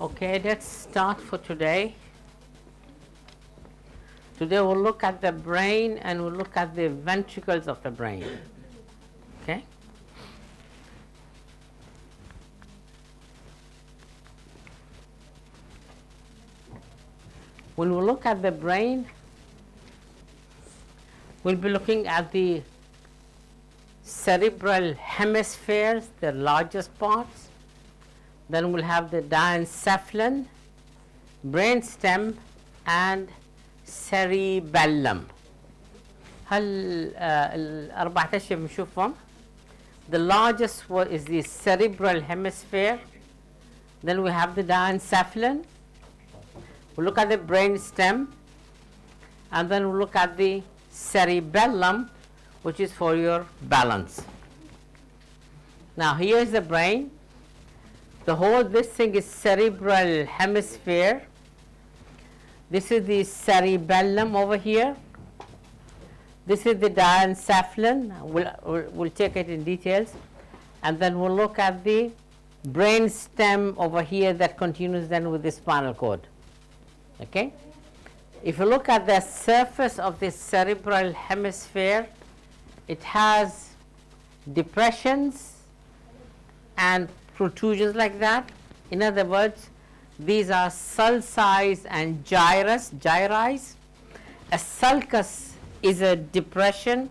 Okay, let's start for today. Today we'll look at the brain and we'll look at the ventricles of the brain. Okay? When we look at the brain, we'll be looking at the cerebral hemispheres, the largest parts. Then we'll have the diencephalon, brainstem, and cerebellum. الأربعة أشياء بنشوفهم. The largest one is the cerebral hemisphere. Then we have the diencephalon. We look at the brainstem, and then we look at the cerebellum, which is for your balance. Now here is the brain. This thing is cerebral hemisphere. This is the cerebellum over here. This is the diencephalon. We'll check it in details, and then we'll look at the brainstem over here that continues then with the spinal cord. Okay. If you look at the surface of the cerebral hemisphere, it has depressions and protrusions like that. In other words, these are sulci and gyri. A sulcus is a depression.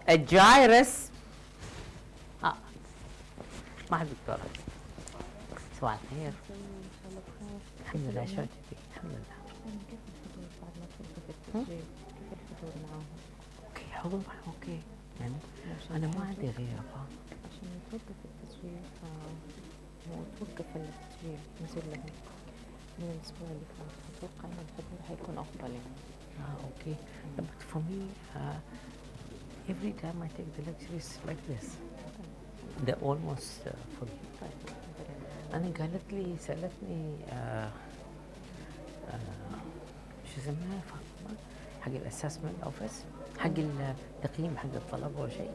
A gyrus ما حد دكتورة صباح الخير الحمد لله شو تبي الحمد لله اوكي حضور اوكي يعني انا ما عندي غيره عشان يتوقف التسويق وتوقف التسويق نزل لهم من الأسبوع اللي فات. أتوقع إن الحضور حيكون أفضل يعني. Okay. But for me, every time I take the lectures like this, they're almost full. أنا سألتني شو اسمها فاطمة حق الأسسمنت أوفيس حق التقييم حق الطلبة أو شيء.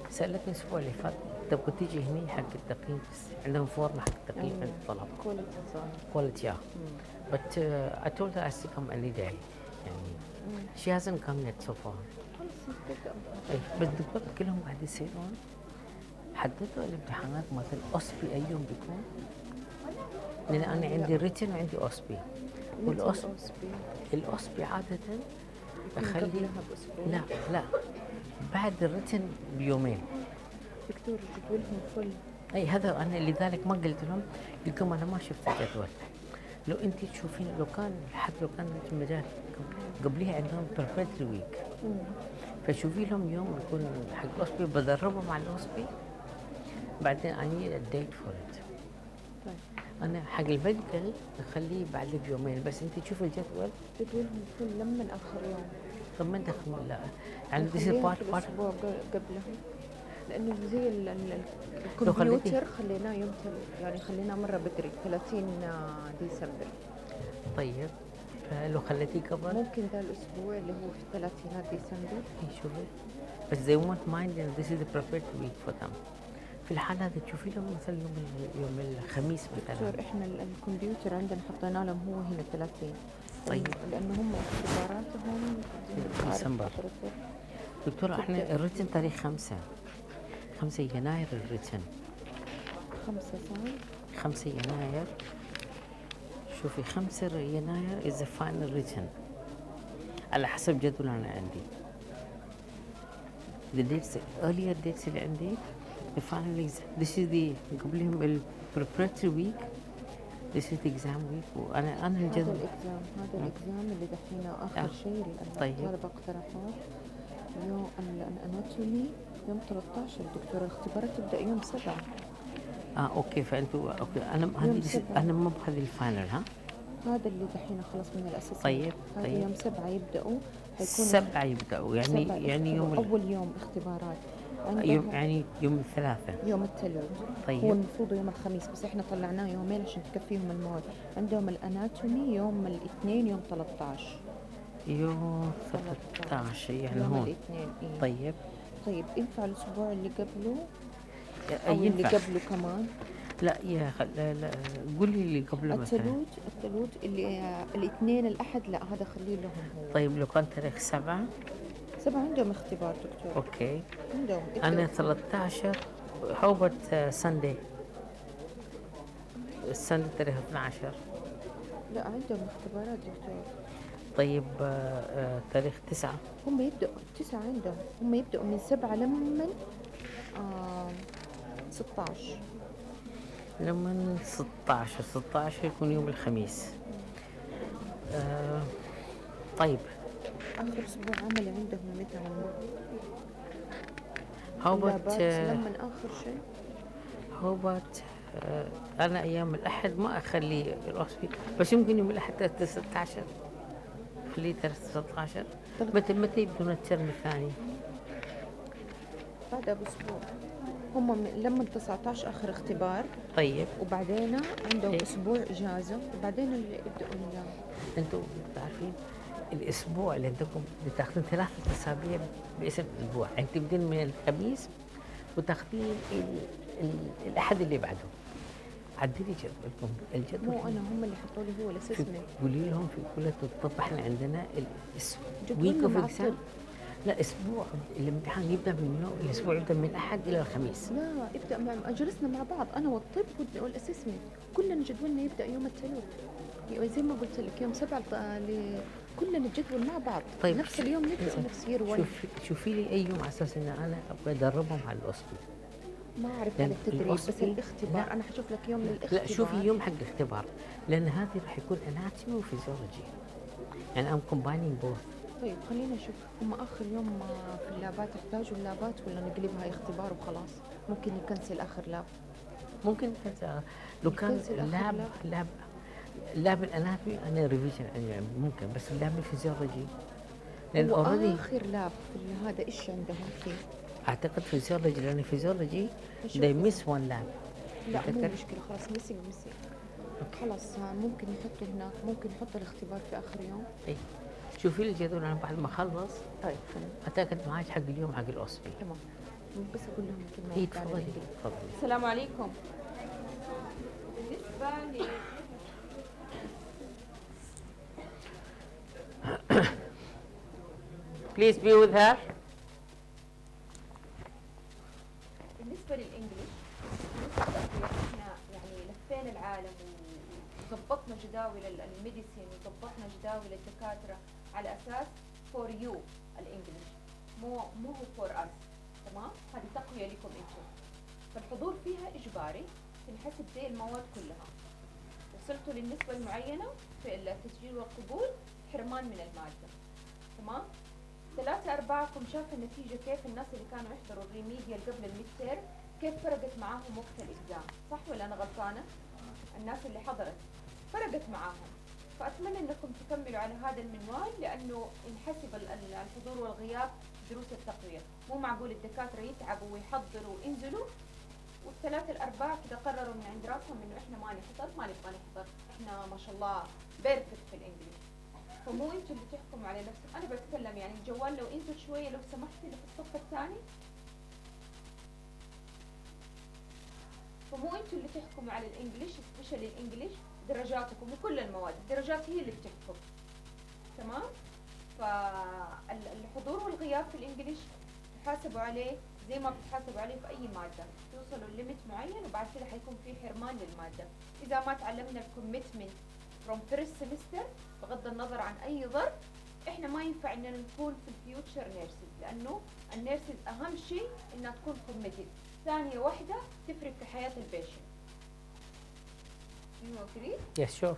سألتني الأسبوع اللي فات تبغى تيجي هني حق التقييم بس عندهم فورمة حق التقييم عند الطلبة. Quality yeah. But I told her I still come any day. يعني she hasn't come yet so far. بس الدكتور كلهم قاعد يصيرون حددوا الامتحانات مثل أوسبي أي يوم بيكون؟ لأن أنا عندي ريتن وعندي أوسبي. الأوسبي عادة أخلي لا بعد الريتن بيومين. دكتور جدولهم فل. أي هذا أنا لذلك ما قلت لهم أنا ما شفت الجدول. لو أنت تشوفين لو كان في المجال قبلها عندهم preparatory week فشوفي لهم يوم يكون حق الأوسبي بدربهم على الأوسبي بعدين I need a date for it. طيب. أنا حق الميديكال أخليه بعد بيومين بس أنت تشوفي الجدول جدولهم فل لما آخر يوم. طب ما أنت لا يعني this is part الأسبوع قبله لأنه زي الكمبيوتر خليناه يوم يعني خليناه مرة بدري 30 ديسمبر. طيب فلو خليتيه قبل ممكن ذا الأسبوع اللي هو في 30 ديسمبر. شوفي بس they won't mind this is the prepared week for them. في الحالة هذه تشوفي لهم مثلا يوم الخميس مثلا. دكتور احنا الكمبيوتر عندنا حطينا لهم هو هنا 30. طيب لأنه هم اختباراتهم في ديسمبر. دكتور احنا الريتن تاريخ 5 يناير الريتن 5 يناير. شوفي 5 يناير is the final written على حسب جدول أنا عندي. the dates earlier dates اللي عندي the final exam this is the قبلهم ال preparatory week this is the exam week وأنا الجدول هذا الإكزام اللي دحين آخر شيء الطلبة اقترحوه يوم الأناتومي يوم 13. دكتور الاختبارات تبدأ يوم 7. اوكي فانتوا اوكي انا مو بهذه الفاينل ها. هذا اللي دحين خلص من الاساس. طيب يوم 7 يبدأوا. حيكون 7 يبدأوا يعني يوم اول يوم اختبارات يوم الثلاثاء يوم الثلاث. طيب هو المفروض يوم الخميس بس احنا طلعناه يومين عشان تكفيهم المواد. عندهم الاناتومي يوم الاثنين يوم 13. يوم 13 يعني يوم هون الاثنين. طيب ينفع الاسبوع اللي قبله او اللي قبله كمان؟ لا يا لا لا، قولي اللي قبل مثلا. الثلوج اللي الاثنين الأحد، لا هذا خليه لهم هو. طيب لو كان تاريخ 7. 7 عندهم اختبار دكتور. اوكي. عندهم انا ابدأوا. 13 حوبة سندي، السنة تاريخ 12. لا عندهم اختبارات دكتور. طيب تاريخ 9. هم يبدأوا 9 عندهم، هم يبدأوا من 7 لما 16. لما 16 يكون يوم الخميس. طيب آخر أسبوع عملي عندهم متى هم؟ هوبت لما آخر شيء. هوبت أنا أيام الأحد ما أخلي الأسبوع، بس يمكن يوم الأحد 16 خليه 16. متى يبدون الترم الثاني؟ بعدها بأسبوع. هم لما 19 آخر اختبار. طيب. وبعدين عندهم أسبوع إجازة، وبعدين اللي يبدأوا أنتم تعرفين الأسبوع اللي عندكم بتاخذين 3 أسابيع باسم الأسبوع، يعني تبدين من الخميس وتاخذين الأحد اللي بعده. عدلي جدولكم، الجدول مو أنا، هم اللي حطوا لي هو الأسسمنت. قولي لهم في كل الطب احنا عندنا جدولنا معطل. لا اسبوع الامتحان يبدا من يوم، الاسبوع يبدا من الاحد الى الخميس. لا ابدا جلسنا مع بعض انا والطب والاسسمنت، كلنا جدولنا يبدا يوم الثلاث، زي ما قلت لك يوم 7 كلنا الجدول مع بعض. طيب نفس اليوم نفس يير. شوفي لي اي يوم على اساس ان انا ابغى ادربهم على الاصبي. ما اعرف على التدريب، بس الاختبار لا. انا حشوف لك يوم للاختبار. لا شوفي يوم حق الاختبار، لان هذه راح يكون اناتومي وفيزيولوجي، يعني ام كومباينينج بوث. طيب خلينا نشوف هم اخر يوم في اللابات يحتاجوا اللابات ولا نقلبها اختبار وخلاص. ممكن يكنسل اخر لاب. ممكن لو كان اللاب الاناتومي انا ريفيجن يعني ممكن، بس اللاب الفيزيولوجي لان اوريدي اخر لاب في هذا ايش عندهم فيه؟ اعتقد فيزيولوجي، لان فيزيولوجي they miss one lab. لا مو مشكله خلاص ميسي خلاص ممكن يحطوا هناك، ممكن يحطوا الاختبار في اخر يوم. اي شوفي لي الجدول انا بعد ما اخلص. طيب اتاكد معاك حق اليوم حق الاوسبي. تمام. بس اقول لهم كلمه. اي تفضلي. السلام عليكم. بالنسبه لي Please be with her. بالنسبة للإنجليش احنا يعني لفينا العالم وظبطنا جداول الميديسين وظبطنا جداول الدكاترة على أساس فور يو الإنجليش، مو فور أس. تمام؟ هذه تقوية لكم انتم. فالحضور فيها إجباري تنحسب زي المواد كلها. وصلتوا للنسبة المعينة في التسجيل والقبول، حرمان من المادة. تمام؟ 3/4 شاف النتيجة كيف الناس اللي كانوا يحضروا الريميديال قبل الميدتير كيف فرقت معاهم وقت الإكزام، صح ولا أنا غلطانة؟ الناس اللي حضرت فرقت معاهم، فأتمنى أنكم تكملوا على هذا المنوال لأنه ينحسب الحضور والغياب دروس التقوية. مو معقول الدكاترة يتعبوا ويحضروا وينزلوا وال3/4 كده قرروا من عند راسهم إنه إحنا ما نحضر، ما نبغى نحضر، إحنا ما شاء الله بيرفكت في الإنجليزي. فمو انتوا اللي تحكموا على نفسكم، انا بتكلم يعني الجوال لو انتوا شويه لو سمحتي اللي في الصف الثاني. فمو انتوا اللي تحكموا على الانجليش، سبيشال الانجليش درجاتكم وكل المواد، الدرجات هي اللي بتحكم. تمام؟ فالحضور والغياب في الانجليش تحاسبوا عليه زي ما بتحاسبوا عليه في اي ماده، توصلوا لليميت معين وبعد كده حيكون في حرمان للماده. اذا ما تعلمنا الكوميتمنت from first semester بغض النظر عن اي ظرف، احنا ما ينفع اننا نكون في الفيوتشر نيرسز، لانه النيرسز اهم شيء انها تكون كوميتد. ثانيه واحده تفرق في حياه البيشنت. You agree؟ Yes sure.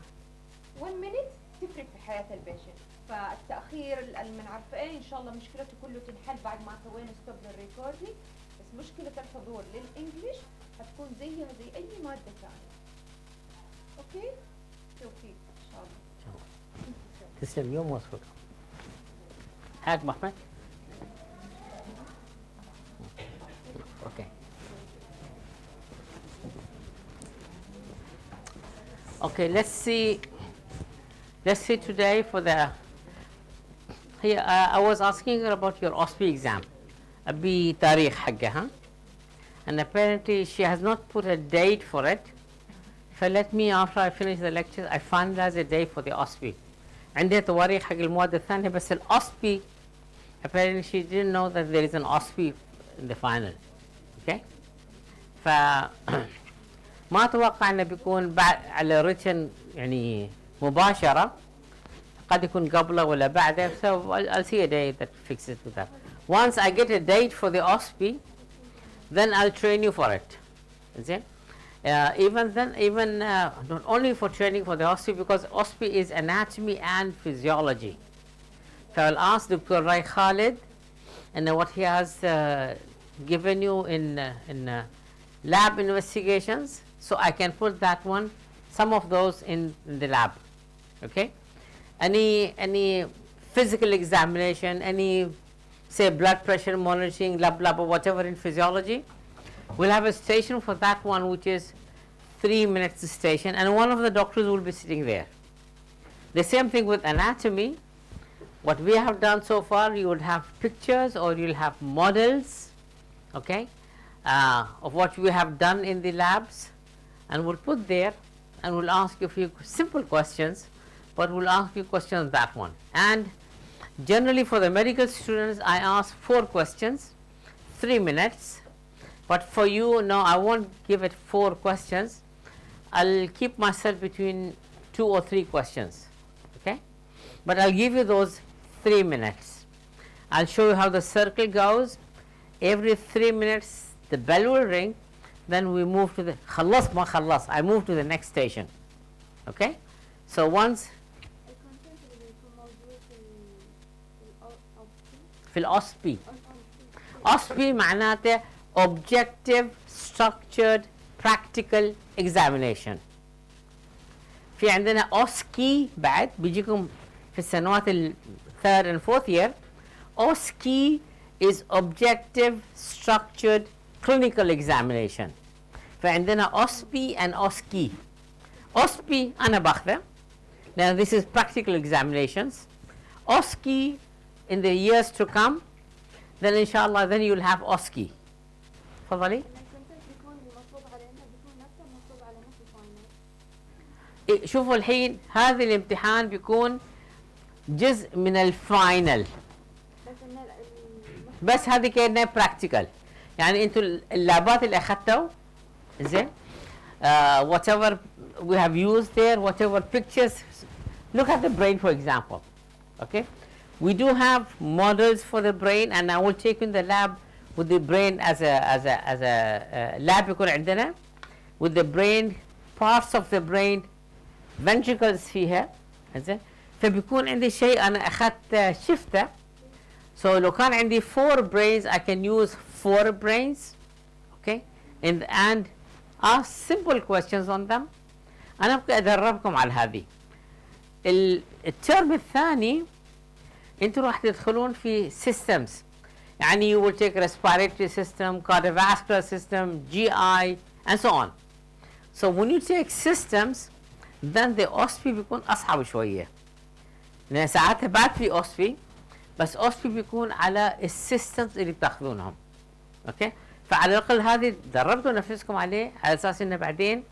1 minute تفرق في حياه البيشنت. فالتاخير من عارفه ايه ان شاء الله مشكلته كله تنحل بعد ما سوينا ستوب للريكوردينج، بس مشكله الحضور للانجليش حتكون زيها زي اي ماده ثانيه. اوكي؟ توفيق ان شاء الله. تسلم يوم وصفك. حاج محمد. Okay. Okay, let's see today for the here I was asking her about your OSPI exam. بتاريخ حقها. and apparently she has not put a date for it. فlet me after I finish the lecture I finalize a date for the OSPE. عندها تواريخ حق المواد الثانية بس OSPE apparently she didn't know that there is an OSPE in the final. Okay. ف ما اتوقع انه بيكون بعد على written يعني مباشرة، قد يكون قبله ولا بعده. So I'll see a day that fixes with that. Once I get a date for the OSPE, then I'll train you for it. Is it? Even then, not only for training for the OSPE, because OSPE is anatomy and physiology. So I'll ask Dr. Ray Khalid and what he has given you in lab investigations, so I can put that one, some of those in the lab. Okay. Any physical examination, any say blood pressure monitoring, lab or whatever in physiology, we'll have a station for that one, which is 3 minutes station, and one of the doctors will be sitting there. The same thing with anatomy. What we have done so far, you would have pictures or you'll have models, okay, of what we have done in the labs, and we'll put there, and we'll ask you a few simple questions, but we'll ask you questions on that one. And generally for the medical students, I ask 4 questions, 3 minutes, but for you, no, I won't give it 4 questions. I'll keep myself between 2 or 3 questions, okay, but I'll give you those 3 minutes. I'll show you how the circle goes. Every 3 minutes the bell will ring, then we move to the khalas ma khalas, I move to the next station. Okay, so once في الأوسبي. OSPE معناته objective structured practical examination. في عندنا OSCE بعد بيجيكم في السنوات third and 4th year. OSCE is objective structured clinical examination. فعندنا OSPE and OSCE. OSPE أنا باخذه. Now this is practical examinations. OSCE in the years to come, then inshallah then you will have OSCE. تفضلي. شوفوا الحين هذا الامتحان بيكون جزء من الفاينل، بس هذه كأنها براكتيكال. يعني انتوا اللابات اللي اخذتوا زين whatever we have used there, whatever pictures, look at the brain for example. Okay, we do have models for the brain, and I will take in the lab with the brain as a lab يكون عندنا with the brain, parts of the brain, ventricles فيها زين. فبيكون عندي شيء أنا أخذت شفته. So لو كان عندي 4 brains, I can use 4 brains, okay, and ask simple questions on them. أنا أبقى أدربكم على هذه. الترم الثاني أنتوا راح تدخلون في systems. يعني you will take respiratory system, cardiovascular system, GI, and so on. So when you take systems, then the OSPE بيكون أصعب شوية. لأن ساعتها بعد في OSPE، بس OSPE بيكون على السيستمز اللي بتاخذونهم. اوكي، فعلى الأقل هذه دربتوا نفسكم عليه على أساس إنه بعدين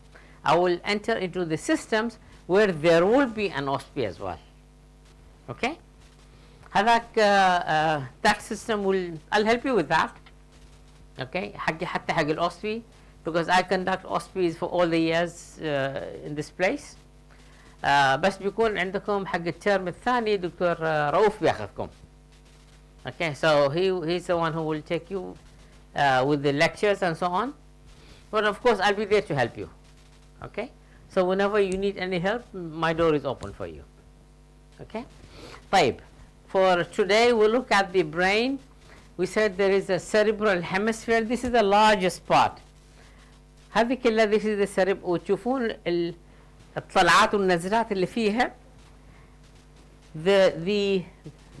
I will enter into the systems where there will be an OSPE as well. Okay, هذاك that system will, I'll help you with that. Okay, حتى حق الOSPE, because I conduct OSPEs for all the years in this place. بس بيكون عندكم حق الترم الثاني دكتور رؤوف بياخذكم. Okay, so he's the one who will take you with the lectures and so on. But of course, I'll be there to help you. Okay, so whenever you need any help, my door is open for you. Okay, طيب. For today, we'll look at the brain. We said there is a cerebral hemisphere. This is the largest part. هذه كلها this is the cerebral. وتشوفون الطلعات والنزلات اللي فيها.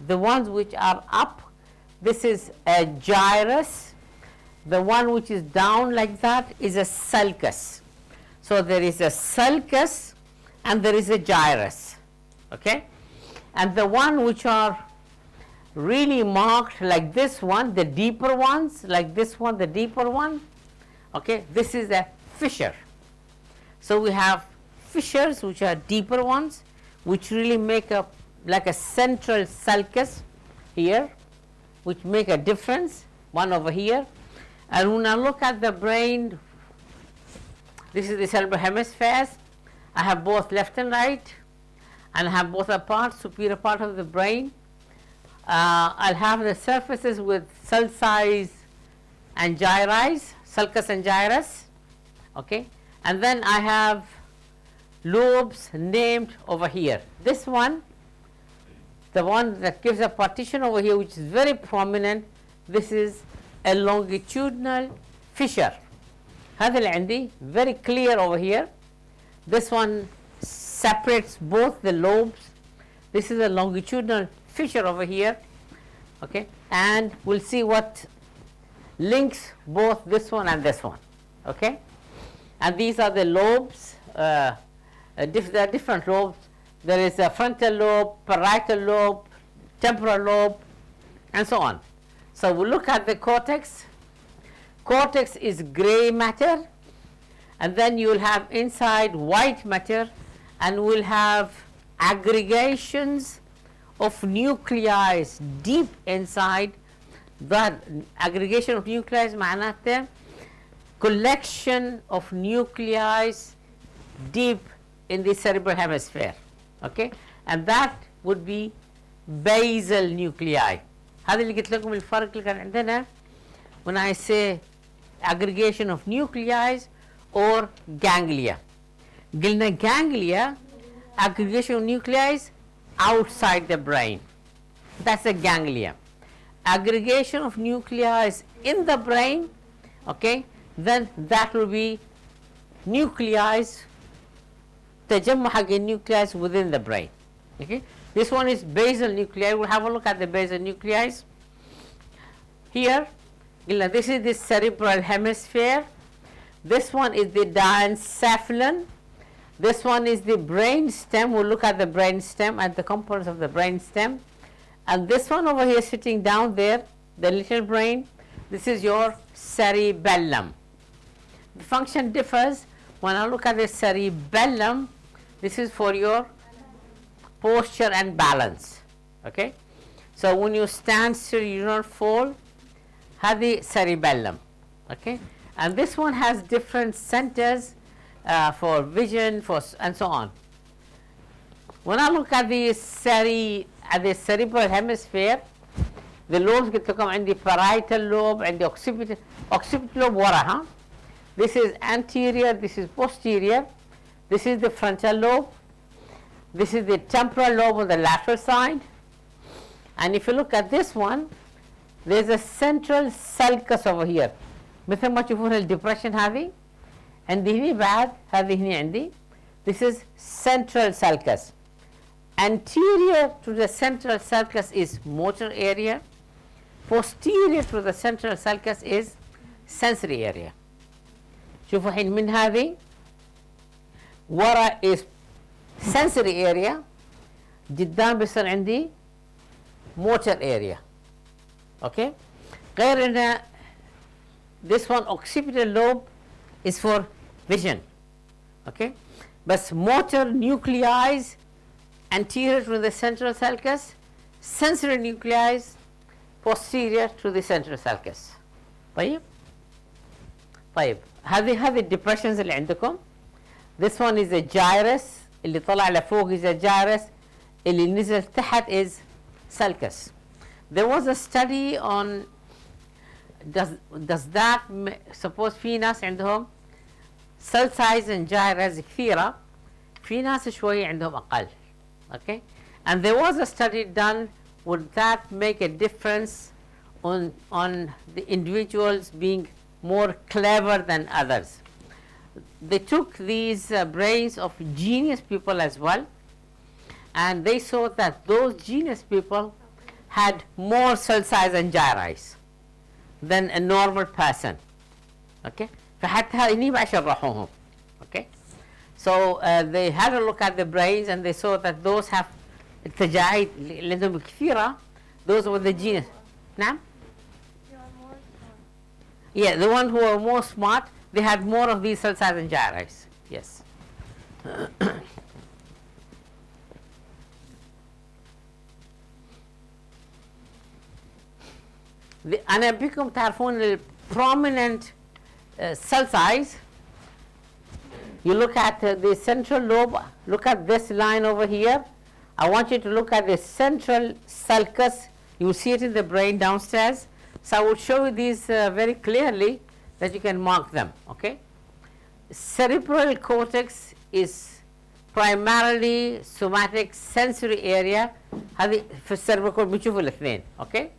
The ones which are up, this is a gyrus. The one which is down like that is a sulcus. So there is a sulcus and there is a gyrus. Okay, and the one which are really marked like this one, the deeper ones, like this one, the deeper one, Okay, this is a fissure. So we have fissures which are deeper ones, which really make up like a central sulcus here, which make a difference, one over here. And when I look at the brain, this is the cerebral hemispheres. I have both left and right, and I have both a part, superior part of the brain. I'll have the surfaces with sulci and gyrus, sulcus and gyrus, okay, and then I have lobes named over here. This one, the one that gives a partition over here, which is very prominent, this is a longitudinal fissure. هذا اللي عندي very clear over here. This one separates both the lobes. This is a longitudinal fissure over here, okay, and we'll see what links both this one and this one, okay. And these are the lobes. There are different lobes. There is a frontal lobe, parietal lobe, temporal lobe, and so on. So we look at the cortex. Cortex is gray matter, and then you will have inside white matter, and we'll have aggregations of nuclei deep inside. That aggregation of nuclei معناته collection of nuclei deep in the cerebral hemisphere, okay, and that would be basal nuclei. هذا اللي قلت لكم الفرق اللي كان عندنا when I say aggregation of nuclei or ganglia. قلنا ganglia, aggregation of nuclei outside the brain, that's a ganglia. Aggregation of nuclei in the brain, okay, then that will be nuclei, تجمع حق nuclei within the brain, okay. This one is basal nuclei. We'll have a look at the basal nuclei here. This is the cerebral hemisphere. This one is the diencephalon. This one is the brain stem. We'll look at the brain stem and the components of the brain stem. And this one over here sitting down there, the little brain, this is your cerebellum. The function differs. When I look at the cerebellum, this is for your posture and balance, okay. So when you stand still, you don't fall. هذه cerebellum, okay. And this one has different centers for vision, and so on. When I look at the cerebral hemisphere, the lobes قلت لكم عندي parietal lobe, عندي occipital lobe ورا, ها. This is anterior, this is posterior, this is the frontal lobe, this is the temporal lobe on the lateral side. And if you look at this one, there's a central sulcus over here. مثل ما تشوفون الديبريشن هذه عندي هني بعد هذه هني عندي. This is central sulcus. Anterior to the central sulcus is motor area. Posterior to the central sulcus is sensory area. شوفوا الحين من هذه ورا is sensory area, قدام بيصير عندي motor area, okay. غير ان this one occipital lobe is for vision, okay. بس motor nuclei anterior to the central sulcus, sensory nuclei posterior to the central sulcus. طيب هذه الdepressions اللي عندكم. This one is a gyrus, اللي طلع لفوق is a gyrus, اللي نزل تحت is sulcus. There was a study on does that suppose في ناس عندهم cell size and gyrus كثيرة, في ناس شوية عندهم أقل, okay. And there was a study done, would that make a difference on the individuals being more clever than others? They took these brains of genius people as well, and they saw that those genius people had more cell size and gyrus than a normal person, okay. فحتى هني بعد شرحوهم, okay. So they had a look at the brains and they saw that those have التجاعيد اللي عندهم كثيرة, those were the genius. نعم. Yeah, the one who are more smart, they had more of these cell size than gyri. Yes. أنا بكم تعرفون ال prominent cell size. You look at the central lobe, look at this line over here. I want you to look at the central sulcus. You will see it in the brain downstairs. So I will show you these very clearly that you can mark them. Okay. Cerebral cortex is primarily somatic sensory area. هذه في الcerebral cortex بنشوفوا الاثنين. Okay.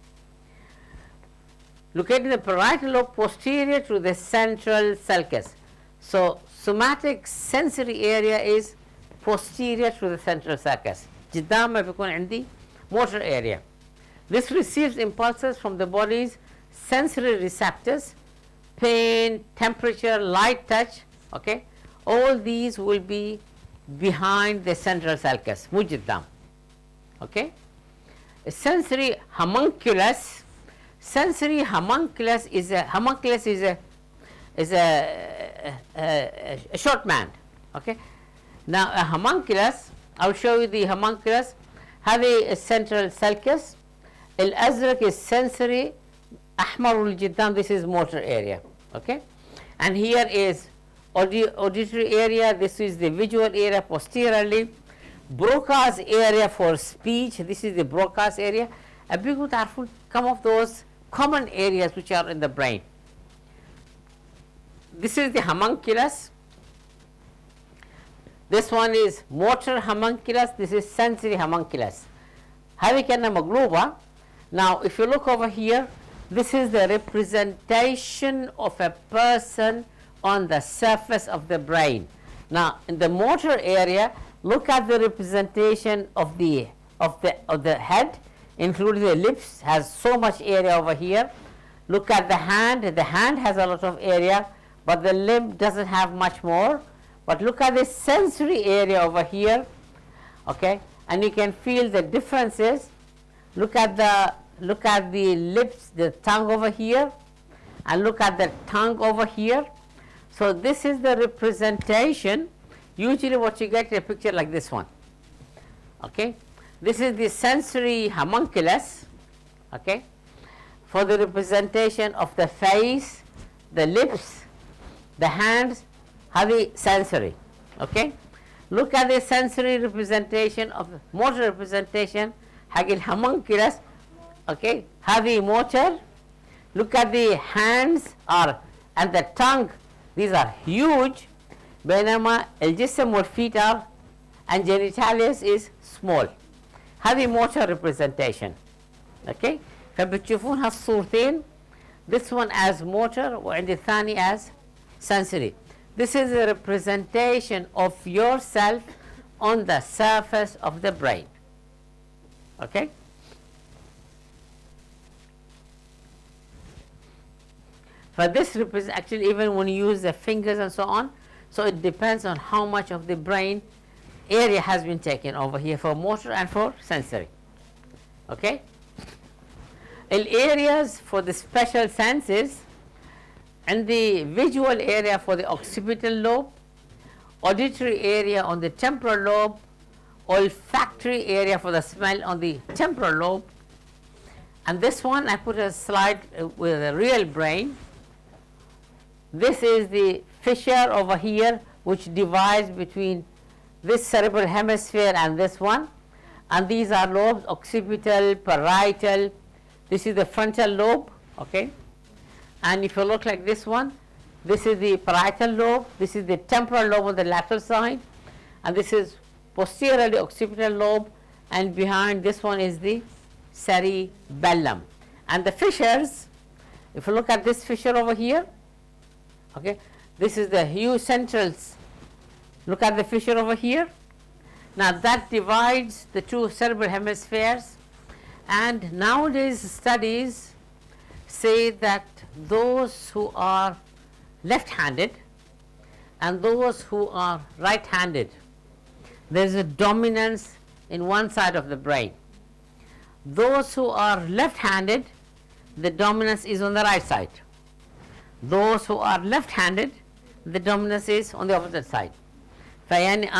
Located in the parietal lobe posterior to the central sulcus. So somatic sensory area is posterior to the central sulcus. قدام ما بيكون عندي motor area. This receives impulses from the body's sensory receptors, pain, temperature, light touch. Okay, all these will be behind the central sulcus. مو قدام. Okay. A sensory homunculus. Sensory homunculus is a short man. Okay. Now a homunculus, I'll show you the homunculus. هذه central sulcus. الأزرق is sensory. أحمر والجدام, this is motor area. Okay. And here is auditory area. This is the visual area posteriorly. Broca's area for speech. This is the Broca's area. أبيكم تعرفون some of those common areas which are in the brain. This is the homunculus. This one is motor homunculus. This is sensory homunculus. هذه كأنها مقلوبة. Now if you look over here, this is the representation of a person on the surface of the brain. Now in the motor area, look at the representation of the head, including the lips, has so much area over here. Look at the hand has a lot of area, but the limb doesn't have much more. But look at the sensory area over here, okay, and you can feel the differences. Look at the lips, the tongue over here, and look at the tongue over here. So this is the representation. Usually what you get is a picture like this one. Okay. This is the sensory homunculus, okay, for the representation of the face, the lips, the hands, heavy sensory. Okay. Look at the sensory representation of the motor representation, حق homunculus, okay, heavy motor. Look at the hands and the tongue, these are huge, بينما الجسم والفيت are and genitalis is small. هذه motor representation. Okay. فبتشوفون هالصورتين, this one as motor وعند الثاني as sensory. This is a representation of yourself on the surface of the brain. Okay. For this represents actually even when you use the fingers and so on, so it depends on how much of the brain area has been taken over here for motor and for sensory. Okay. Areas for the special senses, and the visual area for the occipital lobe, auditory area on the temporal lobe, olfactory area for the smell on the temporal lobe. And this one I put a slide with a real brain. This is the fissure over here which divides between this cerebral hemisphere and this one, and these are lobes, occipital, parietal. This is the frontal lobe, okay, and if you look like this one, this is the parietal lobe, this is the temporal lobe on the lateral side, and this is posteriorly occipital lobe, and behind this one is the cerebellum. And the fissures, if you look at this fissure over here, okay, this is the huge centrals. Look at the fissure over here. Now that divides the two cerebral hemispheres, and nowadays studies say that those who are left-handed and those who are right-handed, there is a dominance in one side of the brain. Those who are left-handed, the dominance is on the right side. Those who are left-handed, the dominance is on the opposite side. فيعني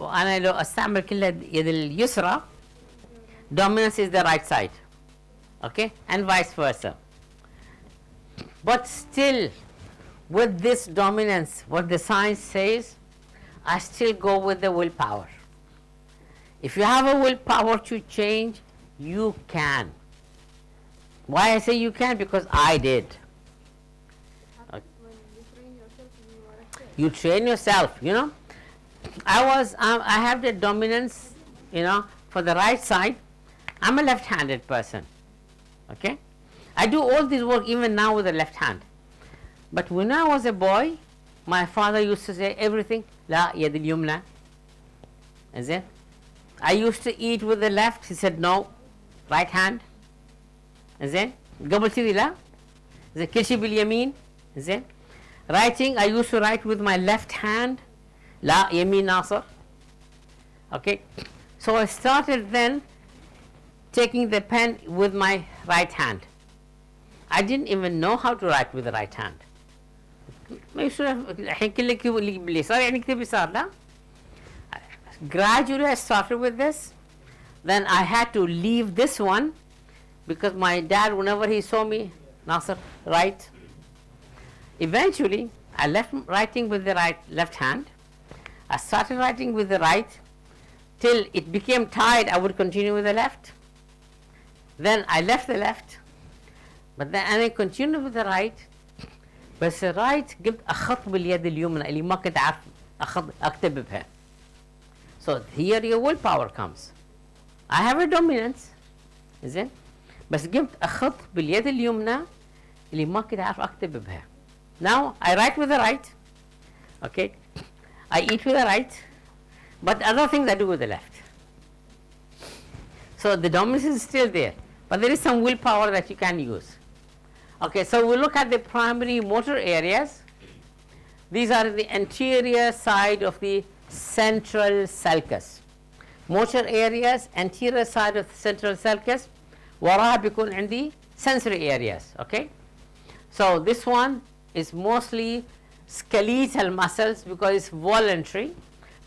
أنا لو أستعمل كل يد اليسرى dominance is the right side, okay, and vice versa. But still, with this dominance, what the science says, I still go with the willpower. If you have a willpower to change, you can. Why I say you can? Because I did. When you train yourself when you are a kid. You train yourself, you know. I have the dominance, you know, for the right side. I'm a left-handed person, okay. I do all this work even now with the left hand. But when I was a boy, my father used to say everything, لا يد اليمنى. Is it? I used to eat with the left. He said no, right hand. Is it? قبل كذي لا. Is it كل شيء باليمين? Is it? Writing, I used to write with my left hand. لا يمين ناصر. Okay. So I started then taking the pen with my right hand. I didn't even know how to write with the right hand. ما يصير الحين كله اللي باليسار يعني كتب يسار لا. Gradually I started with this. Then I had to leave this one because my dad, whenever he saw me, Nasir, right. Eventually I left writing with the left hand. I started writing with the right till it became tired. I would continue with the left. Then I left the left, but then I continued with the right. بس الرايت جبت أخط باليد اليمنى اللي ما كنت أعرف أكتب بها. So here your willpower comes. I have a dominance, is it? بس جبت أخط باليد اليمنى اللي ما كنت أعرف أكتب بها. Now I write with the right, okay. I eat with the right, but other things I do with the left. So the dominance is still there, but there is some willpower that you can use. Okay, so we look at the primary motor areas. These are the anterior side of the central sulcus. Motor areas, anterior side of the central sulcus. وراها بيكون عندي sensory areas. Okay, so this one is mostly skeletal muscles because it's voluntary.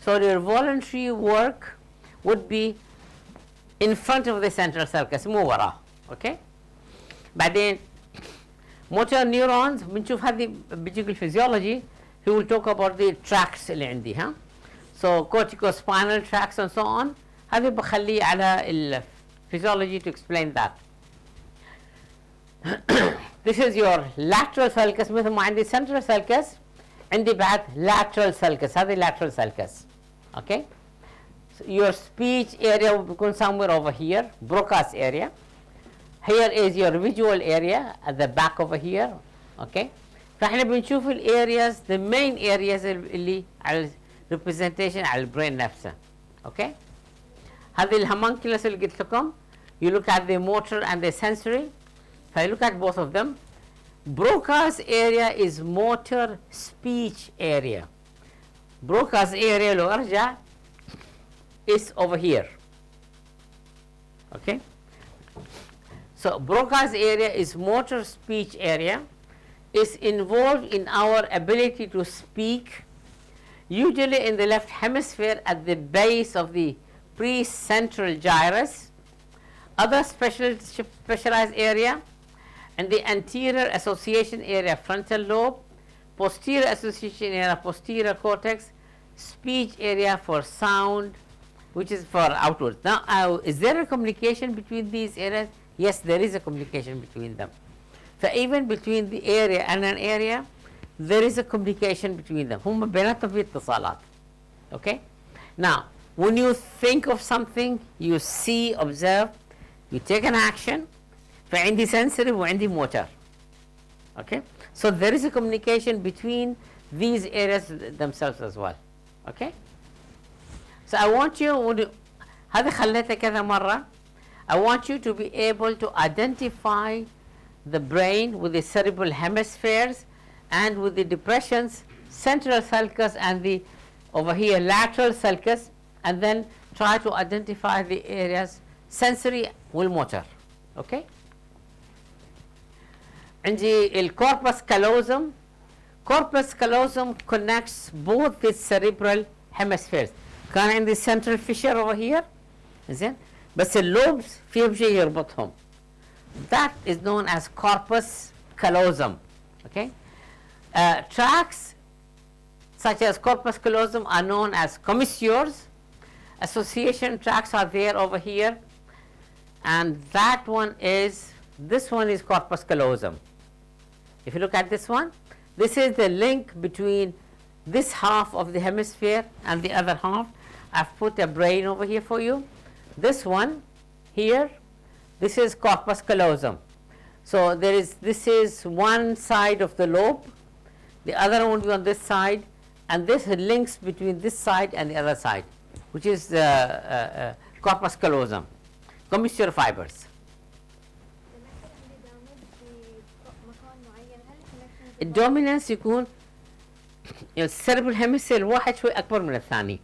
So your voluntary work would be in front of the central sulcus مو وراه. Okay, بعدين motor neurons بنشوف هذه بيجيك الفيزيولوجي. He will talk about the tracts اللي عندي ها. So corticospinal tracts and so on. هذه بخليه على الفيزيولوجي to explain that. This is your lateral sulcus. مثل ما عندي central sulcus عندي بعد lateral sulcus. هذه lateral sulcus. Okay. So your speech area will become somewhere over here, Broca's area. Here is your visual area at the back over here. Okay. فاحنا بنشوف areas, the main areas اللي على representation على البرين نفسه. Okay. هذه الهومنكولس اللي قلت لكم. You look at the motor and the sensory. I look at both of them. Broca's area is motor speech area. Broca's area لو أرجع is over here. Okay. So Broca's area is motor speech area, is involved in our ability to speak, usually in the left hemisphere at the base of the precentral gyrus. Other specialized area and the anterior association area frontal lobe, posterior association area posterior cortex, speech area for sound, which is for outwards. Now is there a communication between these areas? Yes, there is a communication between them. So even between the area and an area there is a communication between them. هم بيناتهم في اتصالات. Okay. Now when you think of something, you see, observe, you take an action. فعندي sensory وعندي motor. Okay. So there is a communication between these areas themselves as well. Okay. So I want you, هذا خليته كذا مرة. I want you to be able to identify the brain with the cerebral hemispheres and with the depressions, central sulcus and the over here lateral sulcus, and then try to identify the areas sensory والmotor. Okay. عندي الcorpus callosum. corpus callosum connects both the cerebral hemispheres. كان عندي central fissure over here زين بس اللوبس فيهم شيء يربطهم. That is known as corpus callosum. Okay, tracts such as corpus callosum are known as commissures. Association tracts are there over here, and that one is, this one is corpus callosum. If you look at this one, this is the link between this half of the hemisphere and the other half. I've put a brain over here for you. This one here, this is corpus callosum. So there is, this is one side of the lobe, the other one will be on this side, and this links between this side and the other side, which is corpus callosum, commissure fibers. الدومينانس يكون السيربرال هيمسفير الواحد شوي اكبر من الثاني،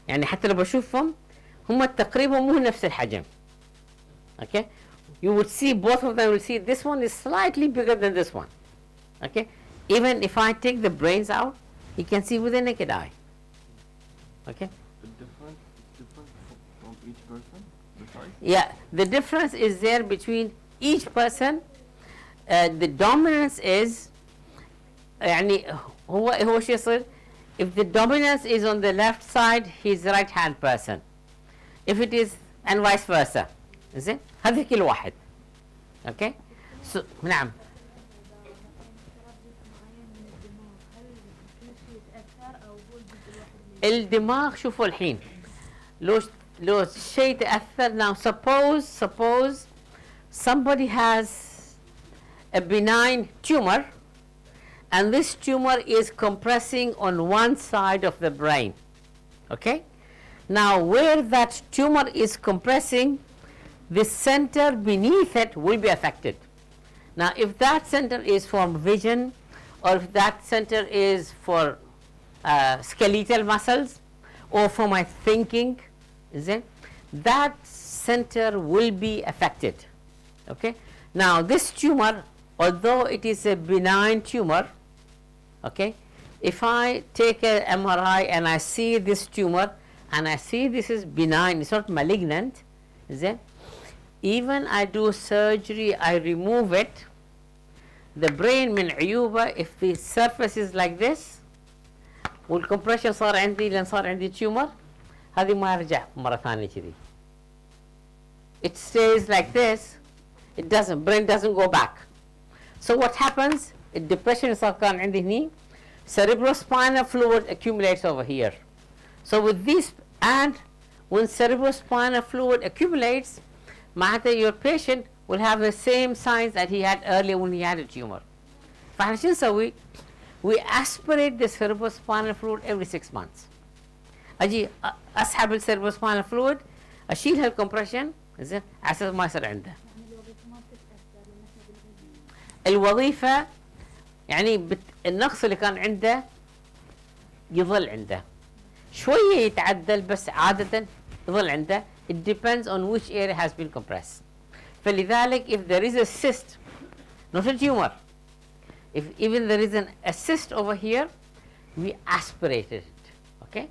يعني حتى لو بشوفهم هم تقريبا مو نفس الحجم. Okay, you would see both of them will see this one is slightly bigger than this one. Okay, even if I take the brains out, you can see with the naked eye. Okay, The difference from each person, the size? yeah, the difference is there between each person. The dominance is يعني هو شو يصير if the dominance is on the left side he's right hand person, if it is and vice versa. زين هذا كل واحد. اوكي so, نعم الدماغ شوفوا الحين لو شيء تأثر. now suppose somebody has a benign tumor and this tumor is compressing on one side of the brain. Okay, now where that tumor is compressing, the center beneath it will be affected. Now if that center is for vision, or if that center is for skeletal muscles or for my thinking, is it, that center will be affected. Okay, now this tumor, although it is a benign tumor, okay, if I take a MRI and I see this tumor and I see this is benign, it's not malignant, is it, even I do surgery, I remove it, the brain من عيوبه, if the surface is like this والcompression صار عندي لأن صار عندي tumor، هذه ما يرجع مرة ثانية كذي. It stays like this, it doesn't, brain doesn't go back. So what happens, الdepression صار كان عندي هني, cerebrospinal fluid accumulates over here. So with this, and when cerebrospinal fluid accumulates, معناته your patient will have the same signs that he had earlier when he had a tumor. فاحنا شو نسوي؟ we aspirate the cerebrospinal fluid every 6 months. اجي اسحب الcerebrospinal fluid، اشيل هالcompression زين على اساس ما يصير عنده. الوظيفة يعني النقص اللي كان عنده يظل عنده. شوية يتعدل بس عادة يظل عنده. It depends on which area has been compressed. فلذلك if there is a cyst, not a tumor, if even there is a cyst over here, we aspirate it. Okay,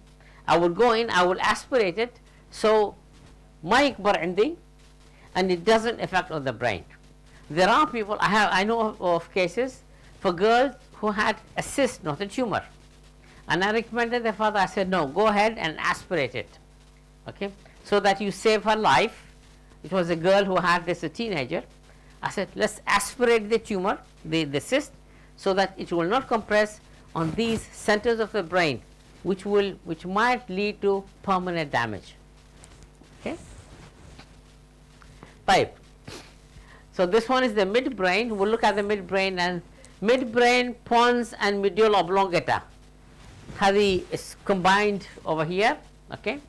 I will go in, I will aspirate it so ما يكبر عندي and it doesn't affect on the brain. There are people, I know of cases for girls who had a cyst, not a tumor, and I recommended the father, I said no, go ahead and aspirate it, okay, so that you save her life. It was a girl who had this, a teenager. I said let's aspirate the tumor, the cyst, so that it will not compress on these centers of the brain, which might lead to permanent damage. Okay, pipe. So this one is the midbrain. We'll look at the midbrain, and midbrain, pons and medulla oblongata. هذه is combined over here. Okay.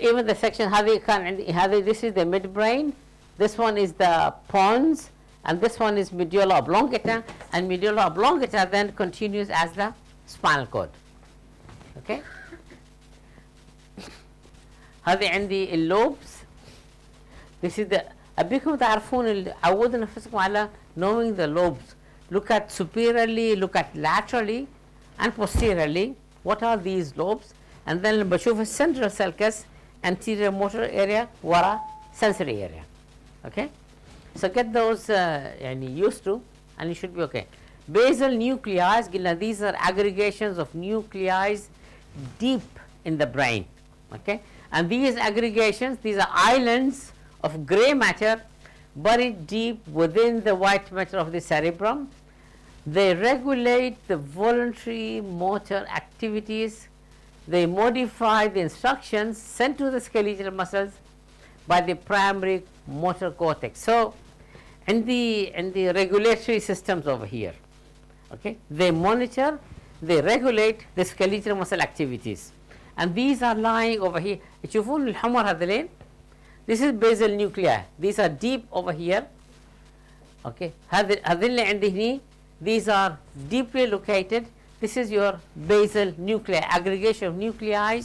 Even the section هذه كان عندي هذه, this is the midbrain. This one is the pons, and this one is medulla oblongata, and medulla oblongata then continues as the spinal cord. Okay. هذه عندي اللوبس. This is the أبيكم تعرفون عودوا نفسكم على knowing the lobes. look at superiorly, look at laterally and posteriorly what are these lobes, and then بشوف الcentral sulcus, anterior motor area ورا sensory area. Okay, so get those يعني used to and you should be okay. Basal nuclei قلنا these are aggregations of nuclei deep in the brain. Okay, and these aggregations, these are islands of gray matter buried deep within the white matter of the cerebrum. They regulate the voluntary motor activities. They modify the instructions sent to the skeletal muscles by the primary motor cortex. So, in the regulatory systems over here, okay, they monitor, they regulate the skeletal muscle activities, and these are lying over here. تشوفون الحمر هذولين, this is basal nuclei, these are deep over here. Okay, هذول اللي عندي هني, these are deeply located. This is your basal nuclei, aggregation of nuclei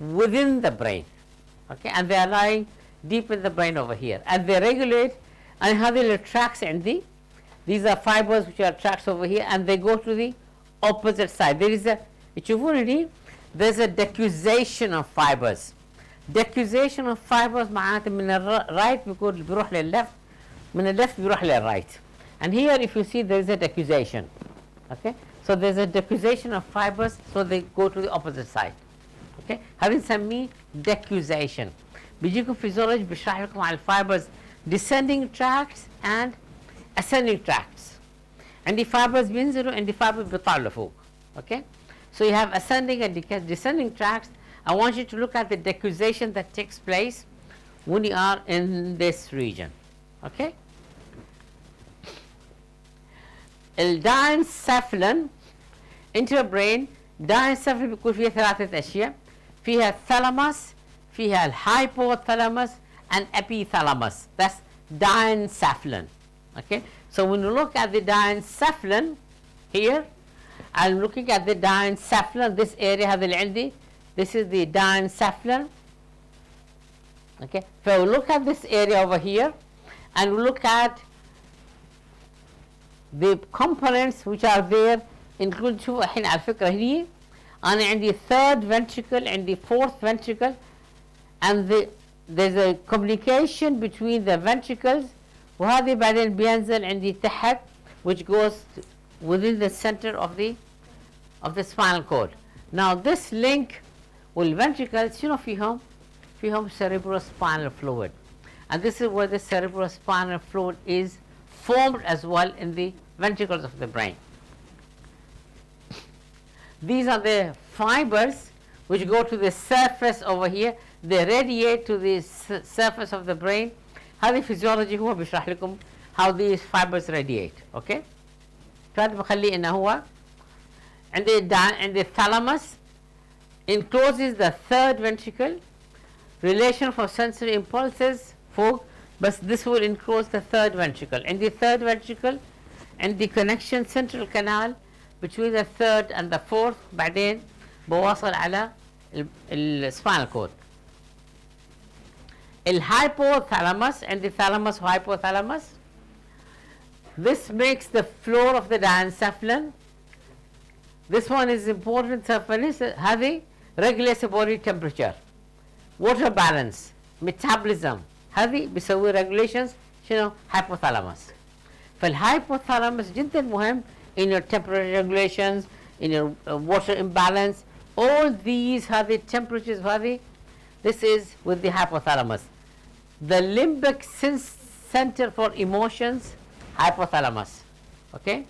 within the brain. Okay, and they are lying deep in the brain over here, and they regulate. And هذه tracks عندي, these are fibers which are tracks over here, and they go to the opposite side. There is a, تشوفون هني, there's a decussation of fibers. Decussation of fibers معناته من الرايت بيروح لللeft, من اللeft بيروح للرايت. And here if you see there is a decussation. Okay, so there's a decussation of fibers, so they go to the opposite side. Okay, هذه نسميه decussation. بيجيكم physiology بيشرح لكم على الفايبرز descending tracts and ascending tracts. عندي fibers بينزلوا, عندي fibers بيطلعوا لفوق. Okay, so you have ascending and descending tracts. I want you to look at the decussation that takes place when you are in this region. Okay, الداينسفلين intrabrain داينسفلين بيكون فيها ثلاثة أشياء, فيها الثالاموس, فيها الهايبوثالاموس and epithalamus. That's diencephalon. Okay, so when you look at the diencephalon here, I'm looking at the diencephalon, this area هذا اللي عندي, this is the diencephalon. Okay, so we look at this area over here and we look at the components which are there, include شوفوا الحين على فكرة هني أنا عندي third ventricle, عندي fourth ventricle, and there's a communication between the ventricles, وهذه بعدين بينزل عندي تحت, which goes within the center of the spinal cord. Now this link والventricles شنو فيهم؟ فيهم cerebrospinal fluid, and this is where the cerebrospinal fluid is formed as well in the ventricles of the brain. These are the fibers which go to the surface over here, they radiate to the surface of the brain. هذه physiology هو بيشرح لكم how these fibers radiate. Okay, فهذا بخليه انه هو عندي thalamus encloses the third ventricle, relation for sensory impulses فوق, but this will enclose the third ventricle. And the third ventricle and the connection central canal between the third and the fourth, بعدين بواصل على الspinal cord. الhypothalamus and the thalamus hypothalamus, this makes the floor of the diencephalon. This one is important. هذه regulates the body temperature, water balance, metabolism. هذه بيسوي regulations شنو؟ hypothalamus. فالhypothalamus جدا مهم in your temperature regulations, in your water imbalance. All these هذه temperatures هذه, this is with the hypothalamus. The limbic center for emotions, hypothalamus. Okay,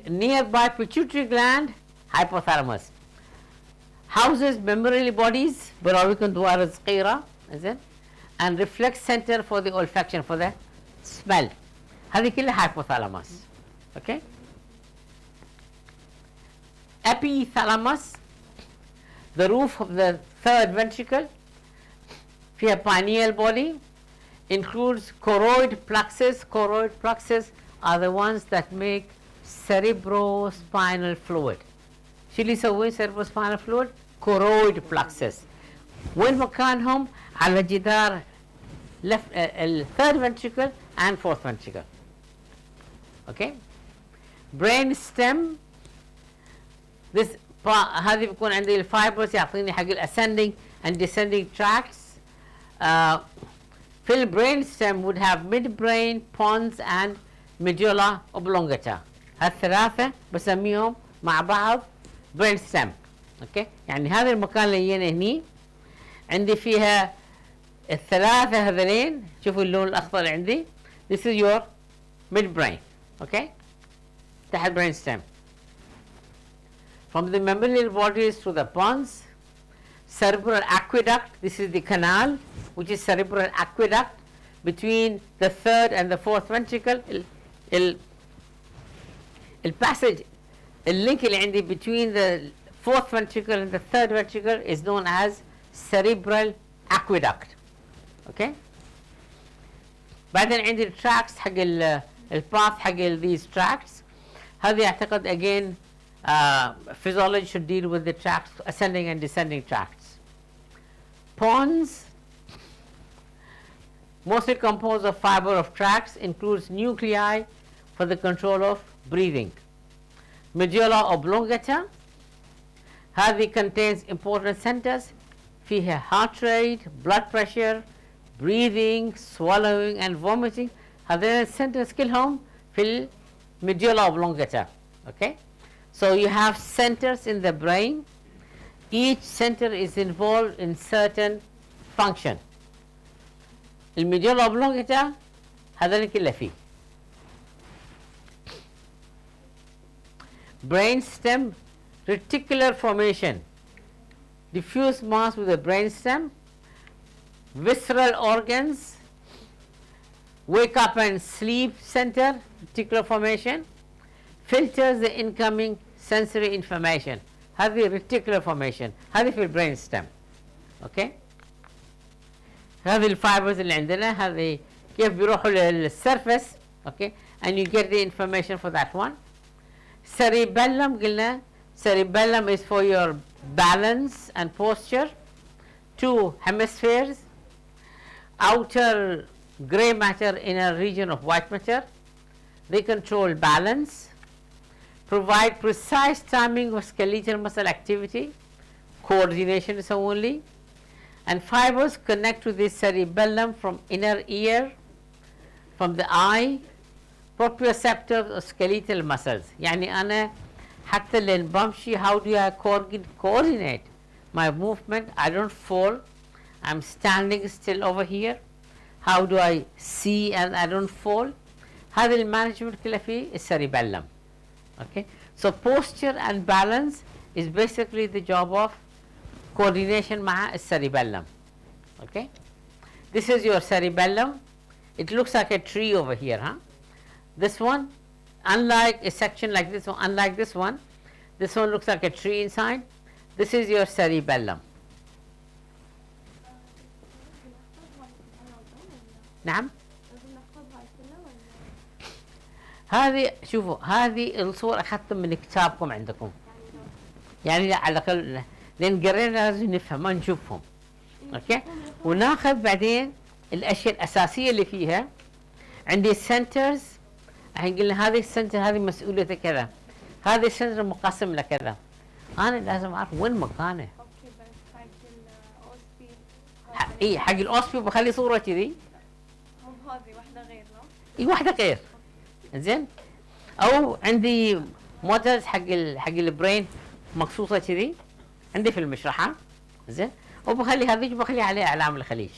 nearby pituitary gland, hypothalamus. Houses memory bodies براويكم دوار صغيرة, is it? And reflex center for the olfaction, for the smell. هذه كلها hypothalamus. Okay, epithalamus, the roof of the third ventricle, فيها pineal body, includes choroid plexus. Choroid plexus are the ones that make cerebrospinal fluid. شو اللي يسوي cerebrospinal fluid؟ choroid plexus. وين مكانهم؟ على جدار third ventricle and fourth ventricle. Okay, brain stem this هذه بيكون عندي الفايبرز يعطيني حق الاسcending and descending tracts. في البرين stem would have midbrain, pons and medulla oblongata. هالثلاثة بسميهم مع بعض brain stem. اوكي يعني هذا المكان اللي يجينا هني عندي فيها الثلاثة هذولين. شوفوا اللون الأخضر اللي عندي. This is your midbrain. اوكي تحت brain stem. From the mammalian bodies to the pons, cerebral aqueduct. This is the canal, which is cerebral aqueduct between the third and the fourth ventricle. الباسج اللينك اللي عندي between the fourth ventricle and the third ventricle is known as cerebral aqueduct. Okay. بعدين عندي التراكس حق الباث حق these tracts. هذه اعتقد again physiology should deal with the tracts, ascending and descending tracts. Pons, mostly composed of fiber of tracts, includes nuclei for the control of breathing. Medulla oblongata, هذه contains important centers فيها heart rate, blood pressure, breathing, swallowing and vomiting. هذين centers كلهم في medulla oblongata. Okay. So you have centers in the brain. Each center is involved in certain function. الميديولا oblongata هذول كله فيه. Brain stem, reticular formation, diffuse mass with the brain stem, visceral organs, wake up and sleep center, reticular formation, filters the incoming sensory information. هذه reticular formation. هذه في البرين ستيم. اوكي. هذه الفايبرز اللي عندنا هذه كيف بيروحوا للسيرفس. اوكي. and you get the information for that one. cerebellum قلنا cerebellum is for your balance and posture. 2 hemispheres. Outer gray matter, inner region of white matter. They control balance, provide precise timing of skeletal muscle activity, coordination is only, and fibers connect to the cerebellum from inner ear, from the eye, proprioceptors or skeletal muscles. يعني أنا حتى لين بمشي how do I coordinate my movement? I don't fall. I'm standing still over here. How do I see and I don't fall? هذا المانجمنت كله في الcerebellum. Okay, so posture and balance is basically the job of coordination مع الcerebellum. Okay, this is your cerebellum. It looks like a tree over here, huh? This one, unlike a section like this one, unlike this one looks like a tree inside. This is your cerebellum. نعم. هذه شوفوا هذه الصور اخذتهم من كتابكم عندكم. يعني على الاقل لان قرينا لازم نفهم ما نشوفهم. اوكي؟ وناخذ بعدين الاشياء الاساسيه اللي فيها. عندي سنترز الحين قلنا هذه السنتر هذه مسؤوليته كذا. هذه السنتر مقسم لكذا. انا لازم اعرف وين مكانه. اوكي بس حق الاوسبي اي حق الاوسبي بخلي صوره كذي. هم هذه واحده غير لا؟ اي واحده غير. زين؟ او عندي مودلز حق البرين مقصوصه كذي عندي في المشرحه. زين؟ وبخلي هذيك بخلي عليها اعلام الخليج.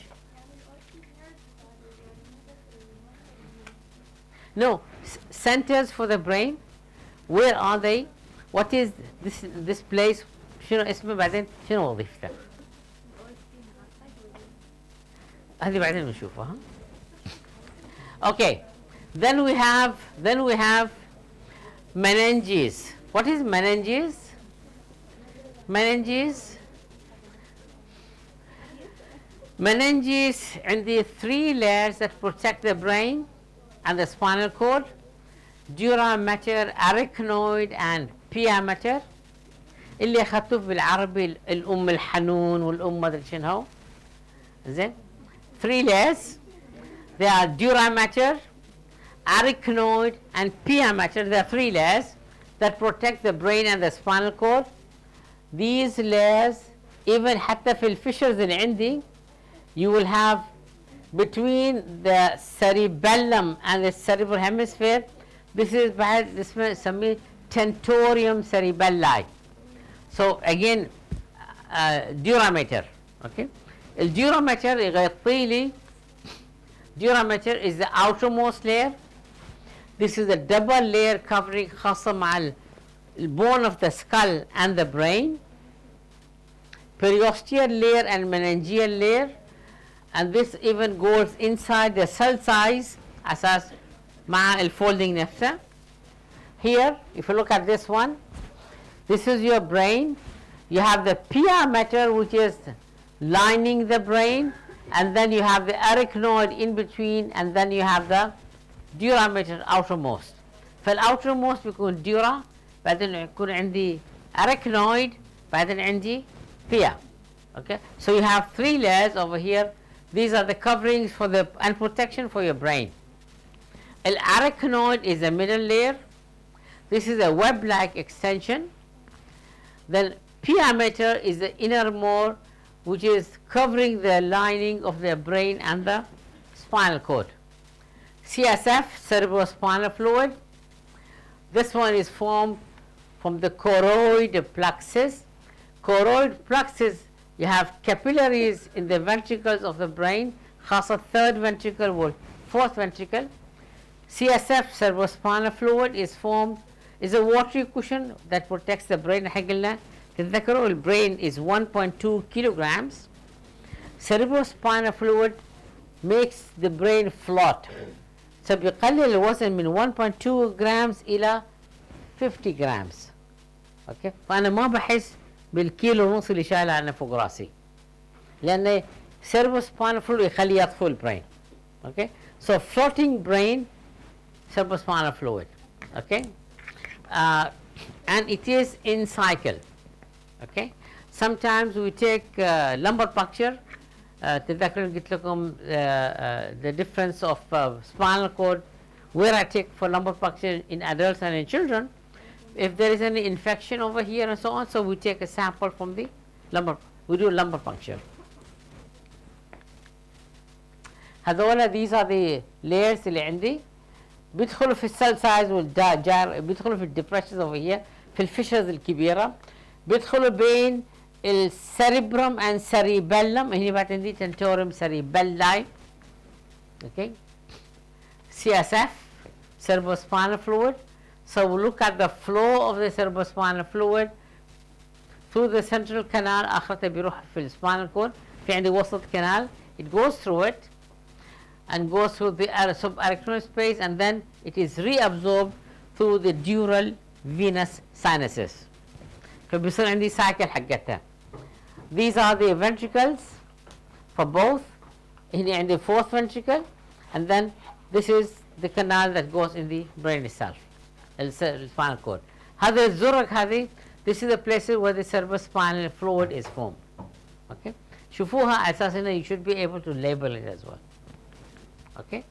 No, centers for the brain. Where are they? What is this place? شنو اسمه بعدين؟ شنو وظيفته؟ هذه بعدين بنشوفها. Okay. Then we have meninges. What is meninges? Meninges عندي 3 layers that protect the brain and the spinal cord. Dura mater, arachnoid and pia mater. اللي اخذتوه بالعربي الام الحنون والام ما ادري شنو. زين 3 layers. They are dura mater, arachnoid, and pia mater. There are 3 layers that protect the brain and the spinal cord. These layers, even حتى في الفيشرز اللي عندي, you will have between the cerebellum and the cerebral hemisphere, this is بعد نسميه tentorium cerebelli. So again durameter. Okay, الديورامتر يغطي لي, durameter is the outermost layer. This is a double layer covering خاصة مع bone of the skull and the brain, periosteal layer and meningeal layer, and this even goes inside the cell size أساس مع الfolding نفسه. Here if you look at this one, this is your brain. You have the pia mater which is lining the brain, and then you have the arachnoid in between, and then you have the durameter outermost. فالoutermost بيكون dura, بعدين يكون عندي arachnoid, بعدين عندي pia. Okay, so you have 3 layers over here. These are the coverings for the and protection for your brain. Arachnoid is the middle layer. This is a web-like extension. Then pia mater is the inner more, which is covering the lining of the brain and the spinal cord. CSF, cerebrospinal fluid. This one is formed from the choroid plexus. Choroid plexus, you have capillaries in the ventricles of the brain, خاصة 3rd ventricle or 4th ventricle. CSF, cerebrospinal fluid, is formed, is a watery cushion that protects the brain. حقلنا تتذكروا الbrain is 1.2 kilograms. Cerebrospinal fluid makes the brain float. So بيقلل الوزن من 1.2 grams إلى 50 grams. Okay, فأنا ما بحس بالكيلو ونص اللي شايله أنا فوق راسي، لأن cerebrospinal fluid يخليه يطفو البرين. Okay, so floating brain, cerebrospinal fluid. Okay, and it is in cycle. Okay, sometimes we take lumbar puncture. تذكرون قلت لكم the difference of spinal cord where I take for lumbar puncture in adults and in children. If there is any infection over here and so on, so we take a sample from the lumbar, we do lumbar puncture. هذولا these are the layers اللي عندي. بيدخلوا في السيل سايز والجار، بيدخلوا في الديبريشنز over here، في الفيشرز الكبيرة، بيدخلوا بين السيريبرم and cerebellum. هنا بعد عندي tentorium cerebelli. Okay, CSF, cerebrospinal fluid. So we look at the flow of the cerebrospinal fluid through the central canal. آخرته بيروح في الspinal cord. في عندي وسط canal. It goes through it and goes through the subarachnoid space, and then it is reabsorbed through the dural venous sinuses. فبيصير عندي cycle حقتها. These are the ventricles for both. هنا عندي 4th ventricle, and then this is the canal that goes in the brain itself, the spinal cord. هذا الزرق هذه, this is the places where the cerebrospinal fluid is formed. Okay, شوفوها أساسا, you should be able to label it as well. Okay,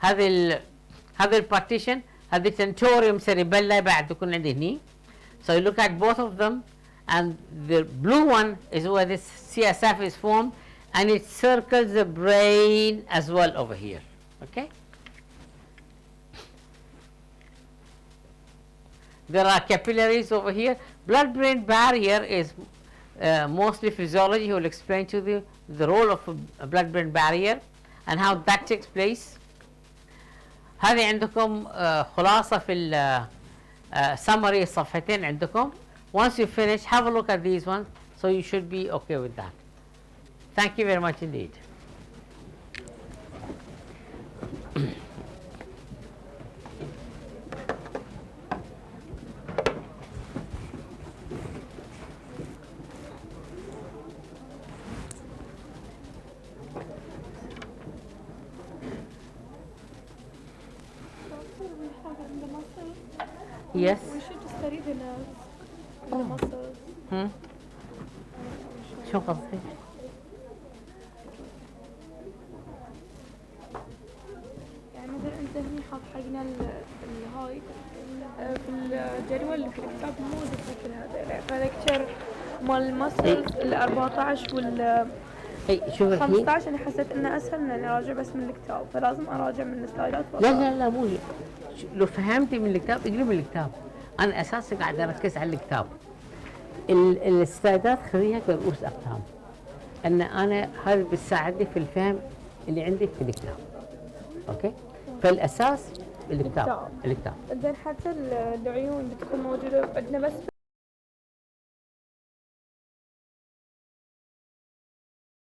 هذا البارتيشن, هذا tentorium cerebelli بعد تكون عندي هني. So you look at both of them, and the blue one is where this CSF is formed, and it circles the brain as well over here. Okay, there are capillaries over here. Blood-brain barrier is mostly physiology. He will explain to you the role of a blood-brain barrier and how that takes place. هذه عندكم خلاصة في summary صفحتين عندكم. Once you finish, have a look at these ones, so you should be okay with that. Thank you very much indeed. Yes. We should study the nerves and the muscles. شو قصدك؟ يعني مثلا هني حاط حقنا الهاي في الجدول اللي في الكتاب مو ذكر هذا فلكتشر مال المسلز ال 14 وال اي شوف الحين 15 انا حسيت انه اسهل من اني اراجع بس من الكتاب فلازم اراجع من السلايدات لا مو لو فهمتي من الكتاب اقري من الكتاب. انا اساسا قاعد اركز على الكتاب. السلايدات خليها كرؤوس اقلام. انا هذا بتساعدني في الفهم اللي عندي في الكتاب. اوكي؟ فالاساس الكتاب. زين حتى العيون بتكون موجوده عندنا بس